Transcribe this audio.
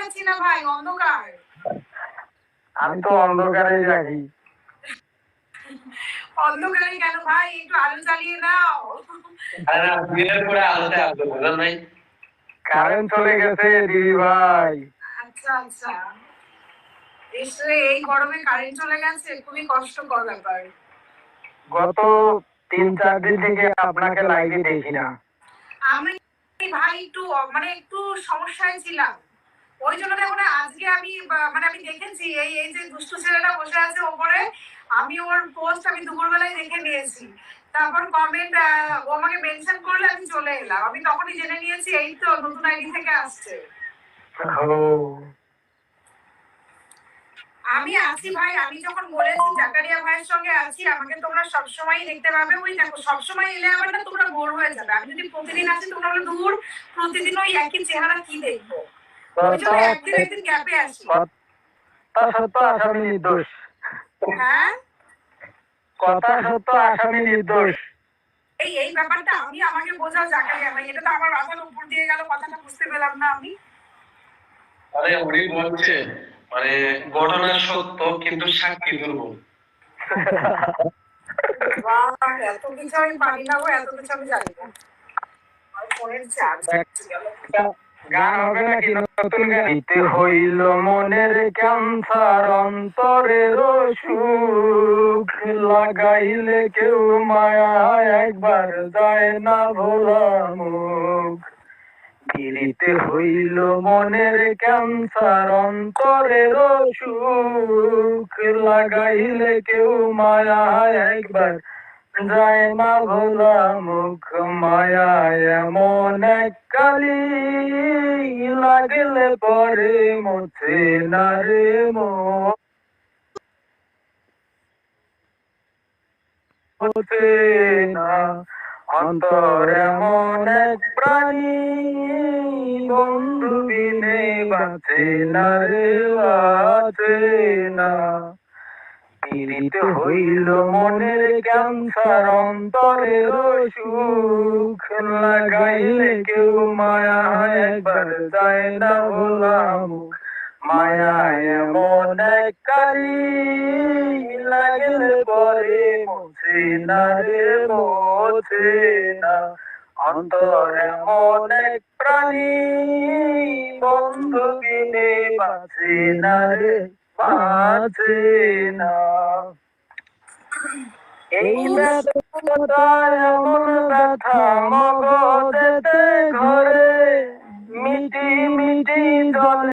পাচ্ছি না ভাই, অন্ধকার। আমি তো অন্ধকারে রাখি। অন্ধকারে কেন ভাই, একটু আলো জ্বালিয়ে দাও। আরে দিনের পরে আলোতে আসবে, বুঝলেন নাই? কারেন্ট চলে গেছে দিদি ভাই। আচ্ছা আচ্ছা, এই গরমে কারেন্ট চলে গেছে, খুবই কষ্টকর ব্যাপার। গত 3-4 দিন থেকে আপনাকে লাইভে দেখি না। আমি ভাই একটু মানে একটু সমস্যায় ছিলাম, ওই জন্য দেখো না আজকে আমি মানে আমি দেখেছি এই এই যে দুষ্টু ছেলেটা বসে আছে ওপরে, আমি ওর পোস্ট আমি দুপুরবেলায় দেখে নিয়েছি, তারপর কমেন্ট ও আমাকে মেনশন করলে আমি চলে এলাম, আমি তখনই জেনে নিয়েছি এই তো নতুন আইডি থেকে আসছে। আমি আছি ভাই, আমি যখন বলেছি জাকারিয়া ভাইয়ের সঙ্গে আছি, আমাকে তোমরা সবসময় দেখতে পাবে। ওই দেখো সবসময় এলে আবার না তোমরা বোর হয়ে যাবে, আমি যদি প্রতিদিন আসি তোমরা বলে দূর, প্রতিদিন ওই একই চেহারা কি দেখবো, ওই জন্য একদিন গ্যাপে আসি। কথা সত্য আসামি নির্দোষ। হ্যাঁ, কথা সত্য আসামি নির্দোষ। এই ব্যাপারটা আমি আমাকে বোঝাও জাকারিয়া ভাই, এটা তো আমার মাথার উপর দিয়ে গেল, কথাটা বুঝতে পেলাম না আমি। আরে উনি বলছে মানে ঘটনা সত্য কিন্তু সাক্ষী দুর্বল। এত কিছু আমি পারি না গো, এত কিছু আমি জানি না। আমার ফোনের চার্জ গেল। গান হবে নাকি নতুন গান? দিতে হইল মনের ক্যান্সার অন্তরের সুখ, লাগাইলে কেউ মায়া একবার যায় না ভোলা মুখ। দিতে হইল মনের ক্যান্সার অন্তরের সুখ, লাগাইলে কেউ মায়া একবার যায় না ভোলা মুখ। মায়া এমন এক কালি, লাগলে পরে মুছে না রে মুছে না। অন্তর এমন এক প্রাণী, বন্ধু বিনে বাঁচে না রে বাঁচে না। পীড়িত হইল মনের ক্যান্সার অন্তরের সুখ, লাগাইলে কেউ মায়া একবার যায় না ভোলা মুখ। মায়া এমন এক কালি, লাগলে পরে মুছে না রে মুছে না। অন্তর এমন এক প্রাণী, বন্ধু বিনে বাঁচে না রে বাঁচে না। এই ব্যথা এমন ব্যথা মগজেতে ঘরে, মিটি মিটি জলে